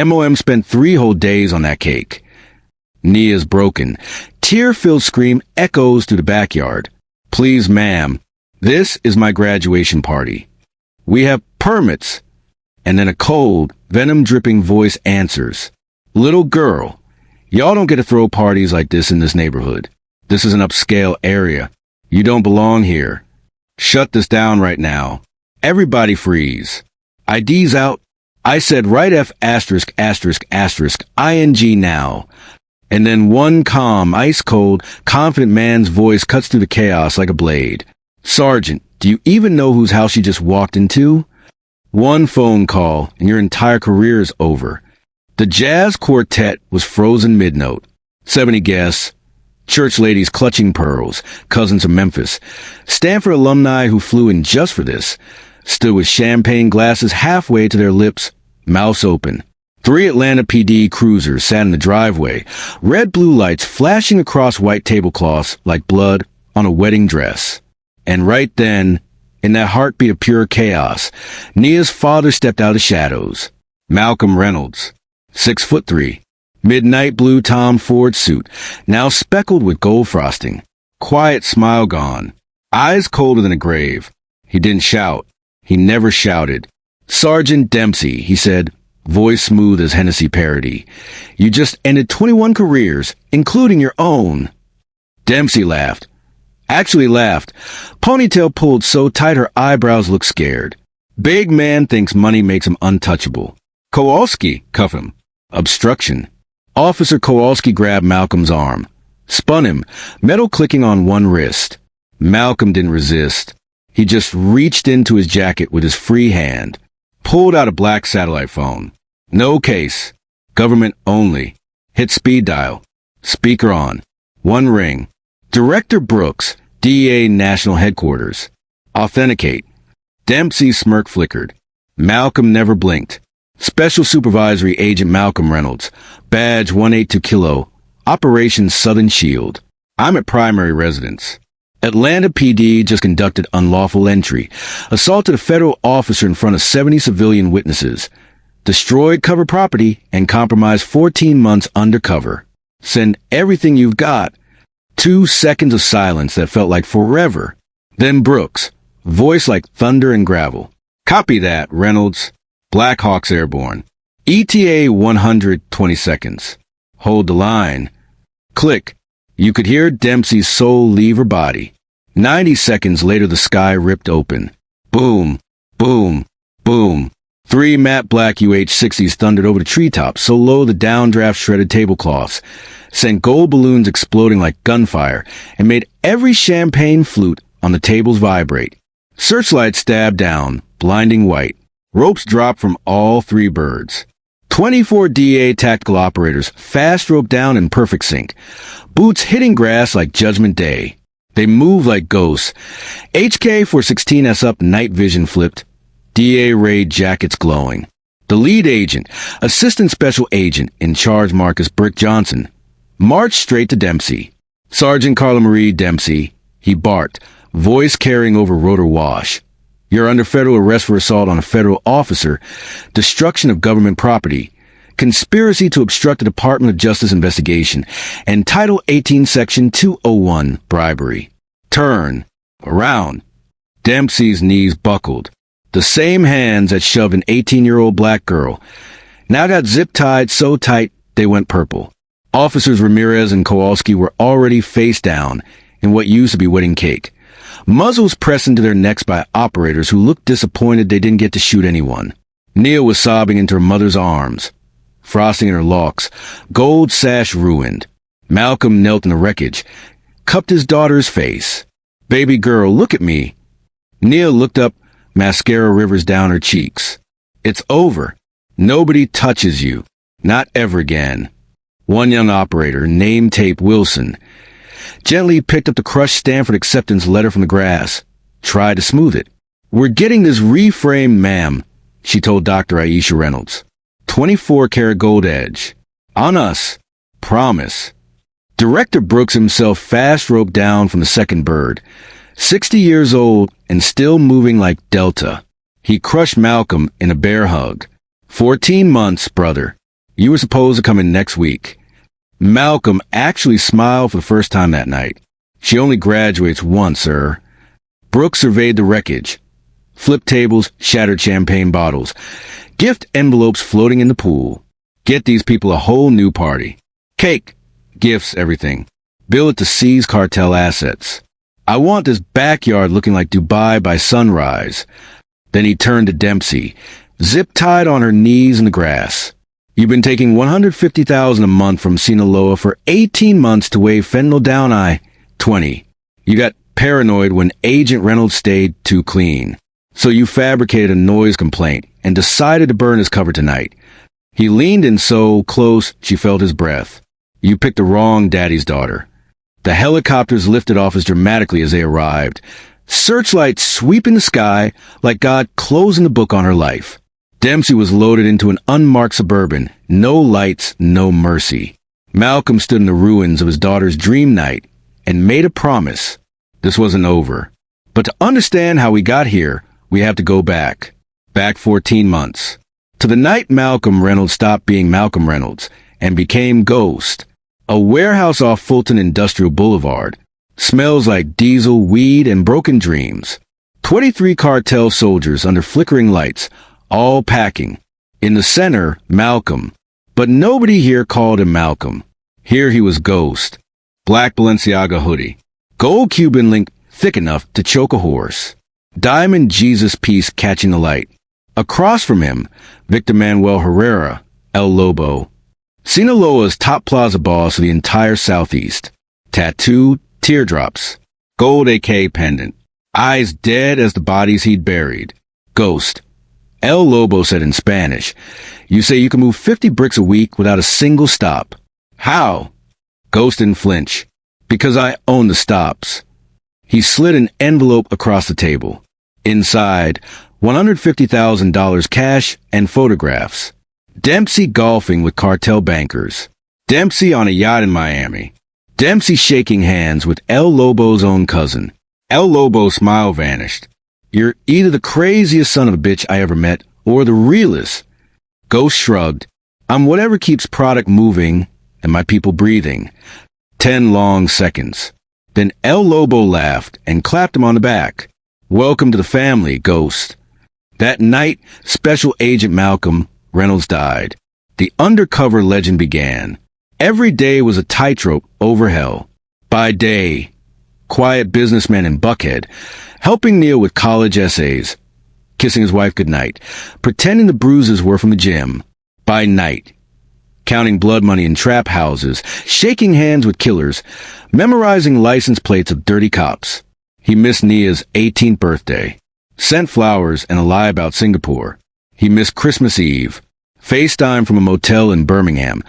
MOM spent 3 whole days on that cake. Nia's broken. Tear-filled scream echoes through the backyard. Please, ma'am, this is my graduation party. We have permits. And then a cold, venom-dripping voice answers. Little girl, y'all don't get to throw parties like this in this neighborhood. This is an upscale area. You don't belong here. Shut this down right now. Everybody freeze. ID's out. I said right F asterisk asterisk asterisk ING now. And then one calm, ice-cold, confident man's voice cuts through the chaos like a blade. Sergeant, do you even know whose house you just walked into? One phone call, and your entire career is over. The jazz quartet was frozen mid-note. 70 guests, church ladies clutching pearls, cousins from Memphis. Stanford alumni who flew in just for this, stood with champagne glasses halfway to their lips, mouths open. 3 Atlanta PD cruisers sat in the driveway, red blue lights flashing across white tablecloths like blood on a wedding dress. And right then, in that heartbeat of pure chaos, Nia's father stepped out of the shadows. Malcolm Reynolds, 6'3", midnight blue Tom Ford suit, now speckled with gold frosting. Quiet smile gone, eyes colder than a grave. He didn't shout. He never shouted. Sergeant Dempsey, he said, voice smooth as Hennessy parody. You just ended 21 careers, including your own. Dempsey laughed. Actually laughed. Ponytail pulled so tight her eyebrows looked scared. Big man thinks money makes him untouchable. Kowalski, cuff him. Obstruction. Officer Kowalski grabbed Malcolm's arm. Spun him, metal clicking on one wrist. Malcolm didn't resist. He just reached into his jacket with his free hand. Pulled out a black satellite phone. No case. Government only. Hit speed dial. Speaker on. One ring. Director Brooks, DEA National Headquarters. Authenticate. Dempsey's smirk flickered. Malcolm never blinked. Special Supervisory Agent Malcolm Reynolds. Badge 182 Kilo. Operation Southern Shield. I'm at primary residence. Atlanta PD just conducted unlawful entry, assaulted a federal officer in front of 70 civilian witnesses, destroyed cover property, and compromised 14 months undercover. Send everything you've got. 2 seconds of silence that felt like forever. Then Brooks, voice like thunder and gravel. Copy that, Reynolds. Black Hawks airborne. ETA 120 seconds. Hold the line. Click. You could hear Dempsey's soul leave her body. 90 seconds later, the sky ripped open. Boom, boom, boom. 3 matte black UH-60s thundered over the treetops, so low the downdraft shredded tablecloths, sent gold balloons exploding like gunfire, and made every champagne flute on the tables vibrate. Searchlights stabbed down, blinding white. Ropes dropped from all 3 birds. 24 DA tactical operators fast roped down in perfect sync. Boots hitting grass like Judgment Day. They moved like ghosts. HK-416S up, night vision flipped. DA raid jackets glowing. The lead agent, Assistant Special Agent in charge Marcus Brick Johnson, marched straight to Dempsey. Sergeant Carla Marie Dempsey, he barked, voice carrying over rotor wash. You're under federal arrest for assault on a federal officer, destruction of government property, conspiracy to obstruct a Department of Justice investigation, and Title 18, Section 201, bribery. Turn. Around. Dempsey's knees buckled. The same hands that shoved an 18-year-old black girl now got zip-tied so tight they went purple. Officers Ramirez and Kowalski were already face down in what used to be wedding cake. Muzzles pressed into their necks by operators who looked disappointed they didn't get to shoot anyone. Nia was sobbing into her mother's arms, frosting in her locks, gold sash ruined. Malcolm knelt in the wreckage, cupped his daughter's face. Baby girl, look at me. Nia looked up, mascara rivers down her cheeks. It's over. Nobody touches you. Not ever again. One young operator, name tape Wilson, gently picked up the crushed Stanford acceptance letter from the grass, tried to smooth it. We're getting this reframed, ma'am, she told Dr. Aisha Reynolds. 24-karat gold edge. On us. Promise. Director Brooks himself fast roped down from the second bird. 60 years old and still moving like Delta. He crushed Malcolm in a bear hug. 14 months, brother. You were supposed to come in next week. Malcolm actually smiled for the first time that night. She only graduates once, sir. Brooke surveyed the wreckage. Flipped tables, shattered champagne bottles, gift envelopes floating in the pool. Get these people a whole new party. Cake, gifts, everything. Bill it to seize cartel assets. I want this backyard looking like Dubai by sunrise. Then he turned to Dempsey, zip-tied on her knees in the grass. You've been taking $150,000 a month from Sinaloa for 18 months to wave fentanyl down 20. You got paranoid when Agent Reynolds stayed too clean. So you fabricated a noise complaint and decided to burn his cover tonight. He leaned in so close she felt his breath. You picked the wrong daddy's daughter. The helicopters lifted off as dramatically as they arrived, searchlights sweeping the sky like God closing the book on her life. Dempsey was loaded into an unmarked Suburban, no lights, no mercy. Malcolm stood in the ruins of his daughter's dream night and made a promise. This wasn't over. But to understand how we got here, we have to go back. Back 14 months. To the night Malcolm Reynolds stopped being Malcolm Reynolds and became Ghost. A warehouse off Fulton Industrial Boulevard. Smells like diesel, weed, and broken dreams. 23 cartel soldiers under flickering lights, all packing. In the center, Malcolm. But nobody here called him Malcolm. Here he was Ghost. Black Balenciaga hoodie. Gold Cuban link thick enough to choke a horse. Diamond Jesus piece catching the light. Across from him, Victor Manuel Herrera, El Lobo. Sinaloa's top plaza boss of the entire Southeast. Tattooed, teardrops. Gold AK pendant. Eyes dead as the bodies he'd buried. Ghost. El Lobo said in Spanish, "You say you can move 50 bricks a week without a single stop. How?" Ghost didn't flinch. "Because I own the stops." He slid an envelope across the table. Inside, $150,000 cash and photographs. Dempsey golfing with cartel bankers. Dempsey on a yacht in Miami. Dempsey shaking hands with El Lobo's own cousin. El Lobo's smile vanished. "You're either the craziest son of a bitch I ever met, or the realest." Ghost shrugged. "I'm whatever keeps product moving and my people breathing." 10 long seconds. Then El Lobo laughed and clapped him on the back. "Welcome to the family, Ghost." That night, Special Agent Malcolm Reynolds died. The undercover legend began. Every day was a tightrope over hell. By day, quiet businessman in Buckhead, helping Neil with college essays, kissing his wife goodnight, pretending the bruises were from the gym. By night, counting blood money in trap houses, shaking hands with killers, memorizing license plates of dirty cops. He missed Nia's 18th birthday, sent flowers and a lie about Singapore. He missed Christmas Eve, FaceTime from a motel in Birmingham,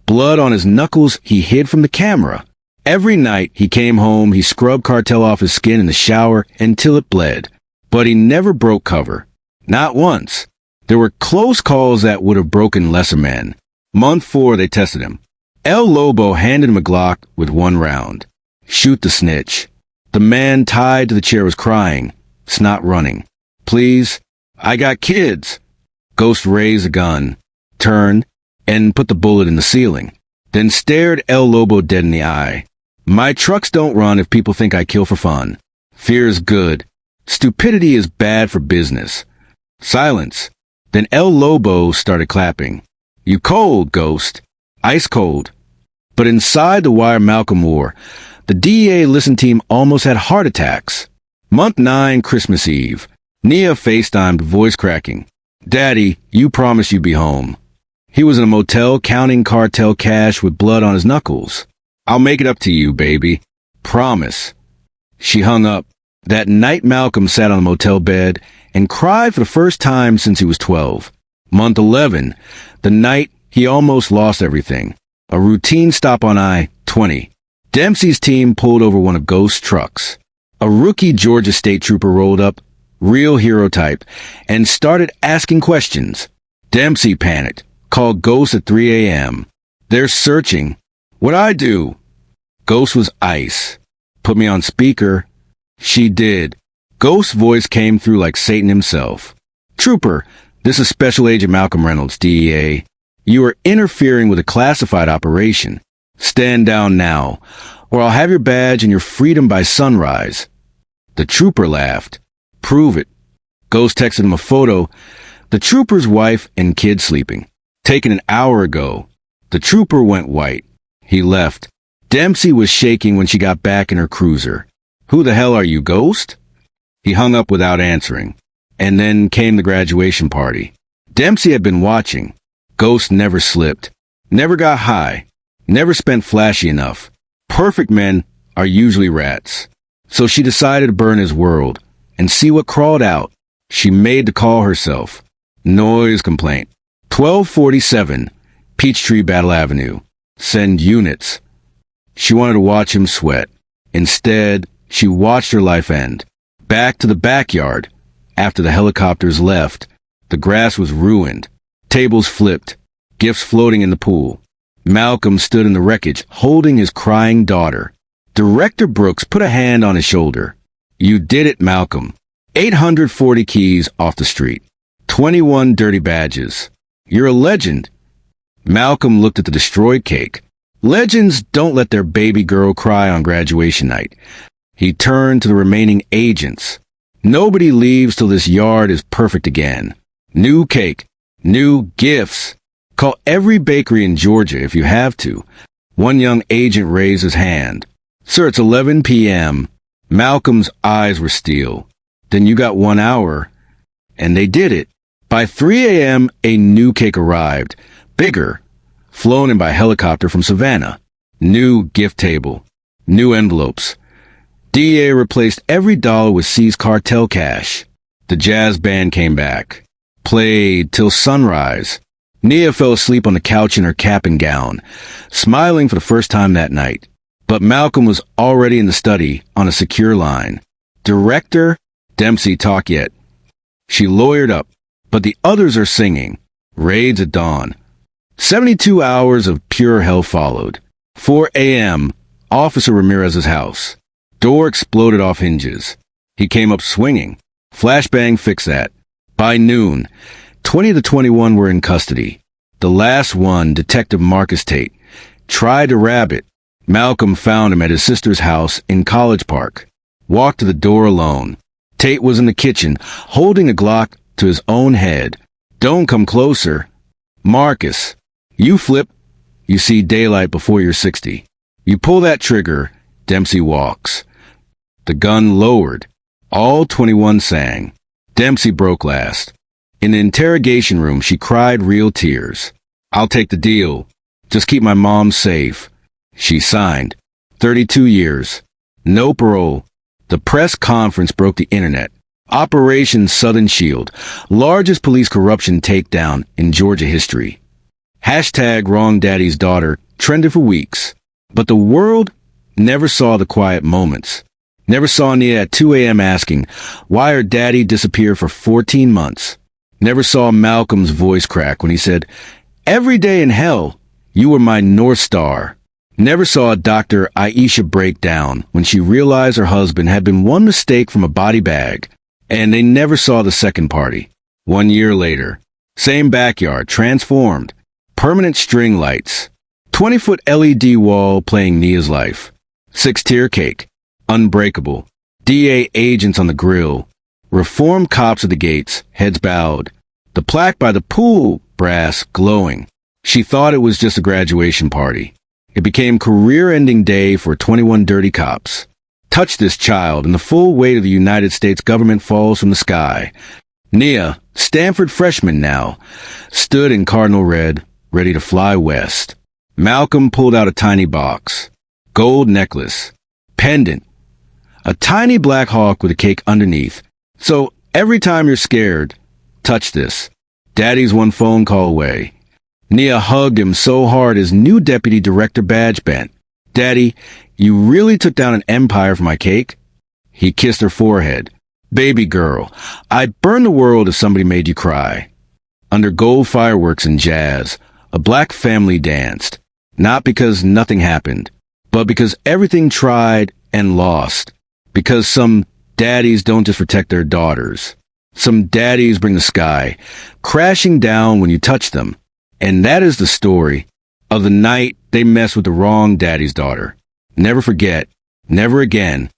blood on his knuckles he hid from the camera. Every night he came home, he scrubbed cartel off his skin in the shower until it bled. But he never broke cover. Not once. There were close calls that would have broken lesser men. Month 4, they tested him. El Lobo handed him a Glock with 1 round. "Shoot the snitch." The man tied to the chair was crying, snot running. "Please, I got kids." Ghost raised a gun, turned, and put the bullet in the ceiling. Then stared El Lobo dead in the eye. "My trucks don't run if people think I kill for fun. Fear is good. Stupidity is bad for business." Silence. Then El Lobo started clapping. "You cold, Ghost. Ice cold." But inside the wire Malcolm wore, the DEA listen team almost had heart attacks. Month 9, Christmas Eve. Nia FaceTimed, voice cracking. "Daddy, you promised you'd be home." He was in a motel counting cartel cash with blood on his knuckles. "I'll make it up to you, baby. Promise." She hung up. That night Malcolm sat on the motel bed and cried for the first time since he was 12. Month 11, the night he almost lost everything. A routine stop on I-20. Dempsey's team pulled over one of Ghost's trucks. A rookie Georgia State Trooper rolled up, real hero type, and started asking questions. Dempsey panicked, called Ghost at 3 a.m. "They're searching." "What'd I do?" Ghost was ice. "Put me on speaker." She did. Ghost's voice came through like Satan himself. "Trooper, this is Special Agent Malcolm Reynolds, DEA. You are interfering with a classified operation. Stand down now, or I'll have your badge and your freedom by sunrise." The trooper laughed. "Prove it." Ghost texted him a photo. The trooper's wife and kid sleeping. Taken an hour ago. The trooper went white. He left. Dempsey was shaking when she got back in her cruiser. "Who the hell are you, Ghost?" He hung up without answering. And then came the graduation party. Dempsey had been watching. Ghost never slipped. Never got high. Never spent flashy enough. Perfect men are usually rats. So she decided to burn his world and see what crawled out. She made the call herself. Noise complaint. 1247, Peachtree Battle Avenue. Send units. She wanted to watch him sweat. Instead, she watched her life end. Back to the backyard. After the helicopters left, the grass was ruined. Tables flipped. Gifts floating in the pool. Malcolm stood in the wreckage, holding his crying daughter. Director Brooks put a hand on his shoulder. "You did it, Malcolm. 840 keys off the street. 21 dirty badges. You're a legend." Malcolm looked at the destroyed cake. Legends don't let their baby girl cry on graduation night. He turned to the remaining agents. "Nobody leaves till this yard is perfect again. New cake. New gifts. Call every bakery in Georgia if you have to." One young agent raised his hand. "Sir, it's 11 p.m. Malcolm's eyes were steel. "Then you got 1 hour." And they did it. By 3 a.m., a new cake arrived. Bigger. Flown in by helicopter from Savannah. New gift table. New envelopes. DEA replaced every dollar with seized cartel cash. The jazz band came back. Played till sunrise. Nia fell asleep on the couch in her cap and gown, smiling for the first time that night. But Malcolm was already in the study on a secure line. "Director, Dempsey talk yet." She lawyered up. "But the others are singing." Raids at dawn. 72 hours of pure hell followed. 4 a.m., Officer Ramirez's house. Door exploded off hinges. He came up swinging. Flashbang fix that. By noon, 20 of the 21 were in custody. The last one, Detective Marcus Tate, tried to rab it. Malcolm found him at his sister's house in College Park. Walked to the door alone. Tate was in the kitchen, holding a Glock to his own head. "Don't come closer." "Marcus, you flip, you see daylight before you're 60. You pull that trigger, Dempsey walks." The gun lowered. All 21 sang. Dempsey broke last. In the interrogation room, she cried real tears. "I'll take the deal. Just keep my mom safe." She signed. 32 years. No parole. The press conference broke the internet. Operation Southern Shield. Largest police corruption takedown in Georgia history. Hashtag Wrong Daddy's Daughter trended for weeks. But the world never saw the quiet moments. Never saw Nia at 2 a.m. asking why her daddy disappeared for 14 months. Never saw Malcolm's voice crack when he said, "Every day in hell, you were my North Star." Never saw Dr. Aisha break down when she realized her husband had been one mistake from a body bag. And they never saw the second party. 1 year later. Same backyard, transformed. Permanent string lights. 20-foot LED wall playing Nia's life. 6-tier cake. Unbreakable. DA agents on the grill. Reformed cops at the gates, heads bowed. The plaque by the pool, brass, glowing. She thought it was just a graduation party. It became career-ending day for 21 dirty cops. Touch this child, and the full weight of the United States government falls from the sky. Nia, Stanford freshman now, stood in cardinal red, ready to fly west. Malcolm pulled out a tiny box. Gold necklace. Pendant. A tiny black hawk with a cake underneath. So, every time you're scared, touch this. Daddy's one phone call away. Nia hugged him so hard his new deputy director badge bent. "Daddy, you really took down an empire for my cake?" He kissed her forehead. "Baby girl, I'd burn the world if somebody made you cry." Under gold fireworks and jazz, a black family danced. Not because nothing happened, but because everything tried and lost. Because some daddies don't just protect their daughters. Some daddies bring the sky crashing down when you touch them. And that is the story of the night they messed with the wrong daddy's daughter. Never forget, never again.